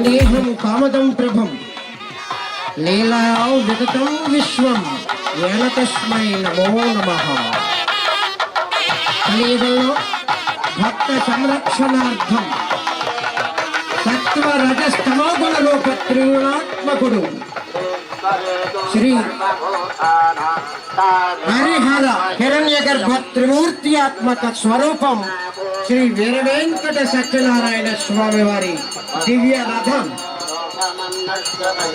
వందేహం కామదం ప్రభం లీలా విగతం విశ్వం ఏన తస్మై నమో నమః. కలియుగంలో భక్త సంరక్షణార్థం సత్వ రజస్తమో గుణ రూప త్రిగుణాత్మకుడు శ్రీ హరిహర హిరణ్యగర్భ త్రిమూర్త్యాత్మక స్వరూపం శ్రీ వీరవేంకట సత్యనారాయణ స్వామి వారి దివ్య రథం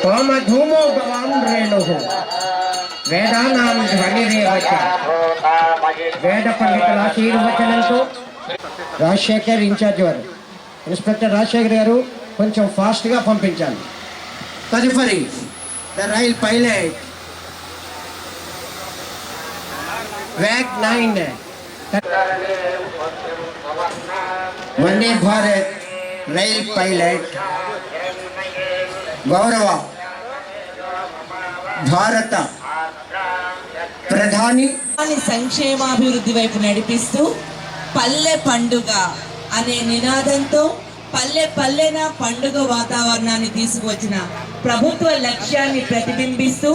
హోమధూమో భవాన్ రేణు వేదానాం ధ్వనిరేవచ. వేద పండితుల ఆశీర్వచనంతో రాజశేఖర్ ఇన్ఛార్జ్ వారు ఇన్స్పెక్టర్ రాజశేఖర్ గారు కొంచెం ఫాస్ట్గా పంపించాలి. తదుపరి the rail pilot WAG 9 Vande Bharat rail pilot గౌరవ భారత ప్రధాని సంక్షేమాభివృద్ధి వైపు నడిపిస్తూ పల్లె పండుగ అనే నినాదంతో పల్లె పల్లెన పండుగ వాతావరణాన్ని తీసుకువచ్చిన ప్రభుత్వ లక్ష్యాన్ని ప్రతిబింబిస్తూ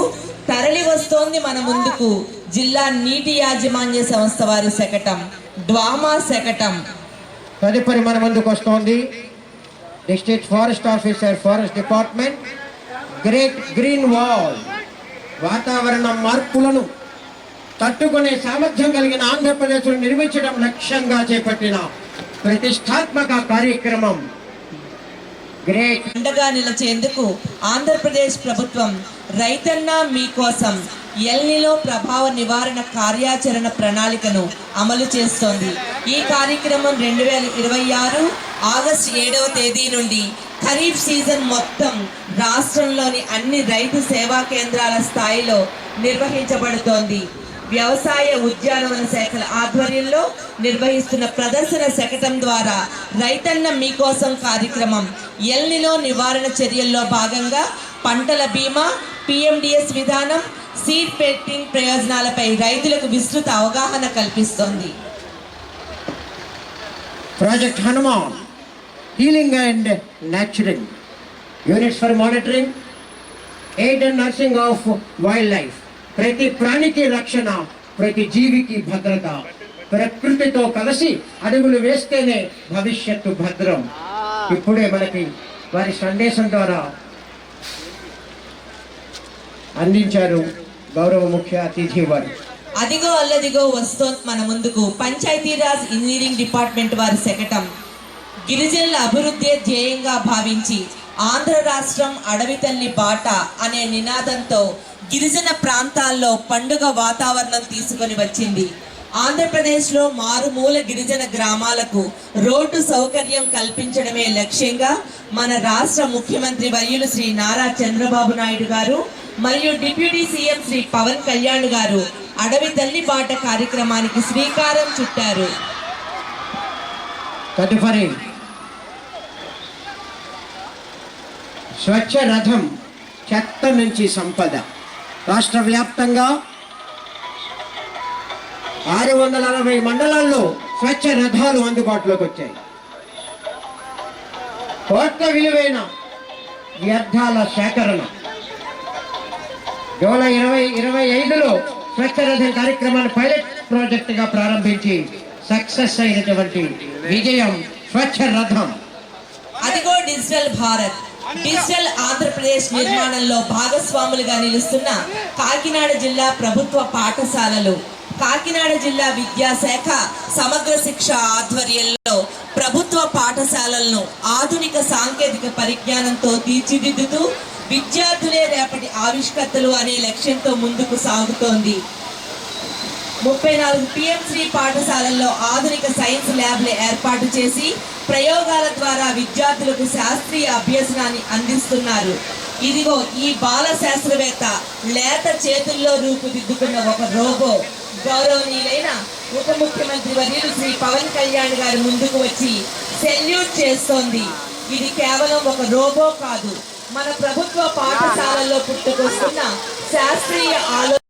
తరలి వస్తోంది మన ముందుకు జిల్లా నీటి యాజమాన్య సంస్థ వారి శకటం డ్వామా శకటం. తదుపరి మన ముందుకు వస్తోంది district forest officer forest department great green wall. వాతావరణ మార్పులను తట్టుకునే సామర్థ్యం కలిగిన ఆంధ్రప్రదేశ్ను నిర్మించడం లక్ష్యంగా చేపట్టిన ప్రతిష్టాత్మక కార్యక్రమం గ్రేట్. అండగా నిలిచేందుకు ఆంధ్రప్రదేశ్ ప్రభుత్వం రైతన్న మీకోసం ఎల్నిలో ప్రభావ నివారణ కార్యాచరణ ప్రణాళికను అమలు చేస్తోంది. ఈ కార్యక్రమం 2026 ఆగస్టు 7వ తేదీ నుండి ఖరీఫ్ సీజన్ మొత్తం రాష్ట్రంలోని అన్ని రైతు సేవా కేంద్రాల స్థాయిలో నిర్వహించబడుతోంది. వ్యవసాయ ఉద్యానవన శాఖల ఆధ్వర్యంలో నిర్వహిస్తున్న ప్రదర్శన శకటం ద్వారా రైతన్న మీకోసం కార్యక్రమం ఎల్నిలో నివారణ చర్యల్లో భాగంగా పంటల బీమా, PMDS విధానం, సీడ్ పెట్టింగ్ ప్రయోజనాలపై రైతులకు విస్తృత అవగాహన కల్పిస్తోంది. Project Hanuman healing and nurturing units for monitoring aid and nursing of wildlife. ప్రతి ప్రాణికి రక్షణ, ప్రతి జీవికి భద్రత. ప్రకృతితో కలిసి అడుగులు వేస్తేనే భవిష్యత్తు భద్రం. ఇప్పుడే మనకి వారి సందేశం ద్వారా అందించారు గౌరవ ముఖ్య అతిథి వారు. అదిగో అల్లదిగో వస్తోంది మన ముందుకు పంచాయతీరాజ్ ఇంజనీరింగ్ డిపార్ట్మెంట్ వారి శకటం. గిరిజనుల అభివృద్ధి ధ్యేయంగా భావించి ఆంధ్ర రాష్ట్రం అడవి తల్లి బాట అనే నినాదంతో గిరిజన ప్రాంతాల్లో పండుగ వాతావరణం తీసుకొని వచ్చింది. ఆంధ్రప్రదేశ్లో మారుమూల గిరిజన గ్రామాలకు రోడ్డు సౌకర్యం కల్పించడమే లక్ష్యంగా మన రాష్ట్ర ముఖ్యమంత్రి వర్యులు శ్రీ నారా చంద్రబాబు నాయుడు గారు మరియు డిప్యూటీ సీఎం శ్రీ పవన్ కళ్యాణ్ గారు అడవి తల్లి బాట కార్యక్రమానికి శ్రీకారం చుట్టారు. తదుపరి స్వచ్ఛ రథం చెత్త నుంచి సంపద. రాష్ట్ర వ్యాప్తంగా 660 మండలాల్లో స్వచ్ఛ రథాలు అందుబాటులోకి వచ్చాయి. కోట్ల విలువైన వ్యర్థాల సేకరణ. జూలై 2025లో స్వచ్ఛ రథం కార్యక్రమాన్ని పైలట్ ప్రాజెక్టుగా ప్రారంభించి సక్సెస్ అయినటువంటి విజయం స్వచ్ఛ రథం. అదిగో డిజిటల్ భారత్. డిజిటల్ ఆంధ్రప్రదేశ్ నిర్మాణంలో భాగస్వాములుగా నిలుస్తున్న కాకినాడ జిల్లా ప్రభుత్వ పాఠశాలలు. కాకినాడ జిల్లా విద్యాశాఖ సమగ్ర శిక్ష ఆధ్వర్యంలో ప్రభుత్వ పాఠశాలలను ఆధునిక సాంకేతిక పరిజ్ఞానంతో తీర్చిదిద్దుతూ విద్యార్థులే రేపటి ఆవిష్కర్తలు అనే లక్ష్యంతో ముందుకు సాగుతోంది. 34 PMC పాఠశాలల్లో ఆధునిక సైన్స్ ల్యాబ్లు ఏర్పాటు చేసి ప్రయోగాల ద్వారా విద్యార్థులకు శాస్త్రీయ అభ్యసనాన్ని అందిస్తున్నారు. ఇదిగో ఈ బాల శాస్త్రవేత్త లేత చేతుల్లో రూపుదిద్దుకున్న ఒక రోబో గౌరవనీయులైన ఉప ముఖ్యమంత్రి వర్యులు శ్రీ పవన్ కళ్యాణ్ గారు ముందుకు వచ్చి సెల్యూట్ చేస్తోంది. ఇది కేవలం ఒక రోబో కాదు, మన ప్రభుత్వ పాఠశాలల్లో పుట్టుకొస్తున్న శాస్త్రీయ ఆలోచన